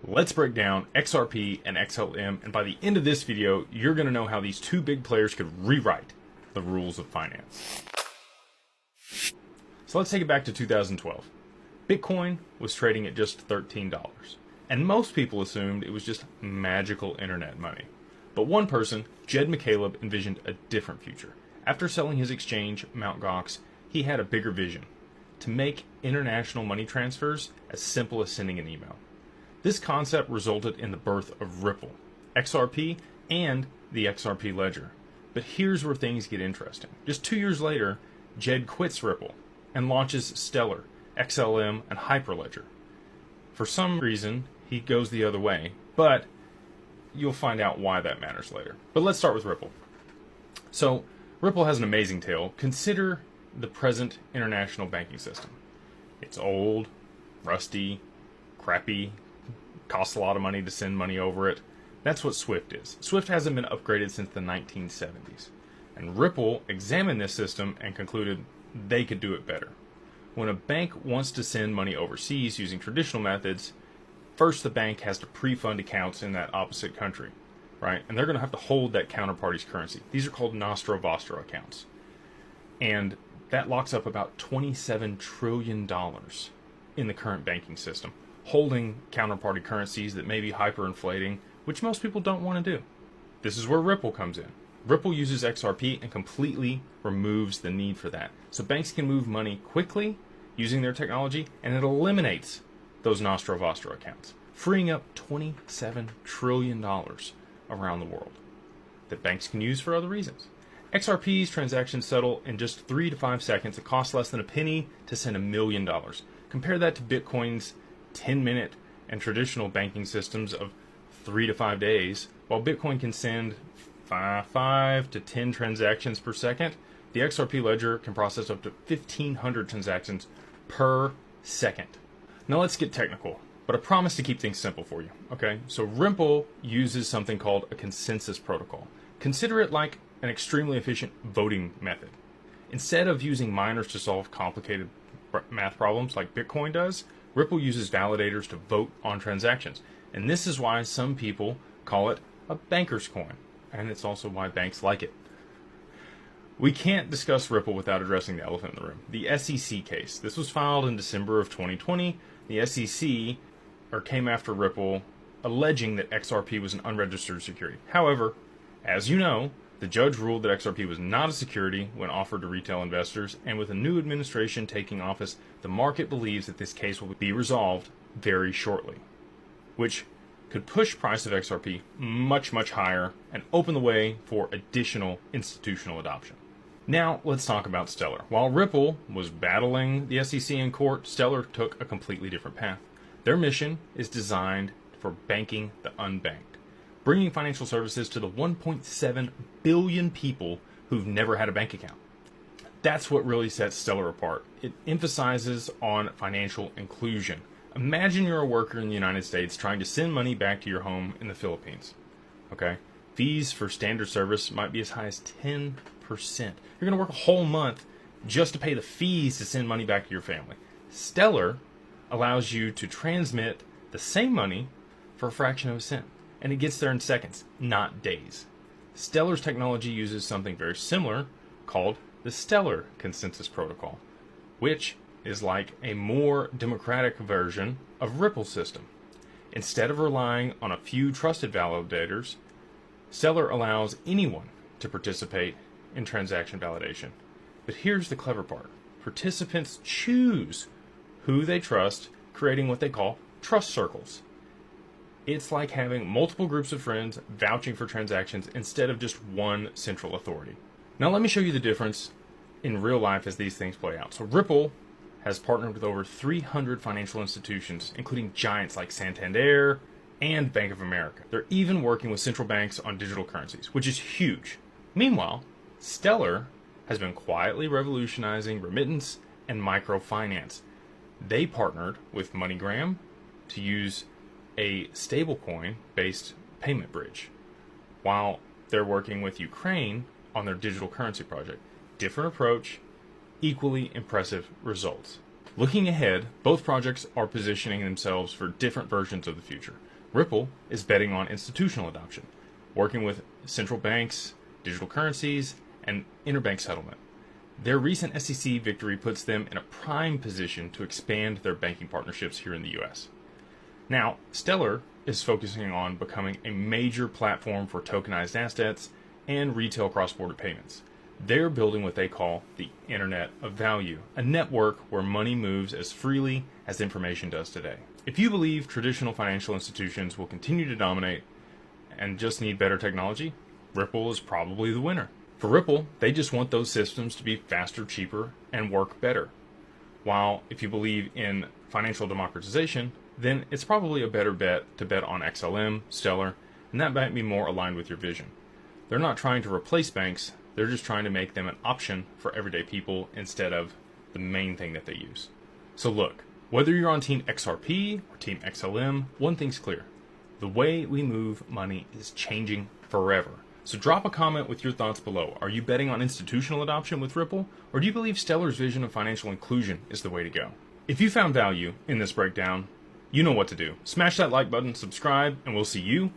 Let's break down XRP and XLM, and by the end of this video, you're going to know how these two big players could rewrite the rules of finance. So let's take it back to 2012. Bitcoin was trading at just $13, and most people assumed it was just magical internet money. But one person, Jed McCaleb, envisioned a different future. After selling his exchange, Mt. Gox, he had a bigger vision: to make international money transfers as simple as sending an email. This concept resulted in the birth of Ripple, XRP, and the XRP ledger. But here's where things get interesting. Just 2 years later, Jed quits Ripple and launches Stellar, XLM, and Hyperledger. For some reason, he goes the other way, but you'll find out why that matters later. But let's start with Ripple. So, Ripple has an amazing tale. Consider the present international banking system. It's old, rusty, crappy, costs a lot of money to send money over it. That's what SWIFT is. SWIFT hasn't been upgraded since the 1970s. And Ripple examined this system and concluded they could do it better. When a bank wants to send money overseas using traditional methods, first the bank has to pre-fund accounts in that opposite country, right? And they're going to have to hold that counterparty's currency. These are called Nostro Vostro accounts. And that locks up about $27 trillion in the current banking system, holding counterparty currencies that may be hyperinflating, which most people don't want to do. This is where Ripple comes in. Ripple uses XRP and completely removes the need for that. So banks can move money quickly using their technology, and it eliminates those Nostro Vostro accounts, freeing up $27 trillion around the world that banks can use for other reasons. XRP's transactions settle in just 3 to 5 seconds. It costs less than a penny to send $1 million. Compare that to Bitcoin's 10-minute and traditional banking systems of 3 to 5 days. While Bitcoin can send 5 to 10 transactions per second, the XRP ledger can process up to 1,500 transactions per second. Now let's get technical, but I promise to keep things simple for you. Okay, so Ripple uses something called a consensus protocol. Consider it like an extremely efficient voting method. Instead of using miners to solve complicated math problems like Bitcoin does, Ripple uses validators to vote on transactions. And this is why some people call it a banker's coin. And it's also why banks like it. We can't discuss Ripple without addressing the elephant in the room, the SEC case. This was filed in December of 2020. The SEC came after Ripple, alleging that XRP was an unregistered security. However, as you know, the judge ruled that XRP was not a security when offered to retail investors, and with a new administration taking office, the market believes that this case will be resolved very shortly, which could push price of XRP much, much higher and open the way for additional institutional adoption. Now, let's talk about Stellar. While Ripple was battling the SEC in court, Stellar took a completely different path. Their mission is designed for banking the unbanked, bringing financial services to the 1.7 billion people who've never had a bank account. That's what really sets Stellar apart. It emphasizes on financial inclusion. Imagine you're a worker in the United States trying to send money back to your home in the Philippines. Okay? Fees for standard service might be as high as 10%. You're going to work a whole month just to pay the fees to send money back to your family. Stellar allows you to transmit the same money for a fraction of a cent. And it gets there in seconds, not days. Stellar's technology uses something very similar called the Stellar Consensus Protocol, which is like a more democratic version of Ripple's system. Instead of relying on a few trusted validators, Stellar allows anyone to participate in transaction validation. But here's the clever part. Participants choose who they trust, creating what they call trust circles. It's like having multiple groups of friends vouching for transactions instead of just one central authority. Now let me show you the difference in real life as these things play out. So Ripple has partnered with over 300 financial institutions, including giants like Santander and Bank of America. They're even working with central banks on digital currencies, which is huge. Meanwhile, Stellar has been quietly revolutionizing remittance and microfinance. They partnered with MoneyGram to use a stablecoin-based payment bridge, while they're working with Ukraine on their digital currency project. Different approach, equally impressive results. Looking ahead, both projects are positioning themselves for different versions of the future. Ripple is betting on institutional adoption, working with central banks, digital currencies, and interbank settlement. Their recent SEC victory puts them in a prime position to expand their banking partnerships here in the US. Now, Stellar is focusing on becoming a major platform for tokenized assets and retail cross-border payments. They're building what they call the Internet of Value, a network where money moves as freely as information does today. If you believe traditional financial institutions will continue to dominate and just need better technology, Ripple is probably the winner. For Ripple, they just want those systems to be faster, cheaper, and work better. While if you believe in financial democratization, then it's probably a better bet to bet on XLM, Stellar, and that might be more aligned with your vision. They're not trying to replace banks, they're just trying to make them an option for everyday people instead of the main thing that they use. So look, whether you're on Team XRP or Team XLM, one thing's clear. The way we move money is changing forever. So drop a comment with your thoughts below. Are you betting on institutional adoption with Ripple, or do you believe Stellar's vision of financial inclusion is the way to go? If you found value in this breakdown, you know what to do. Smash that like button, subscribe, and we'll see you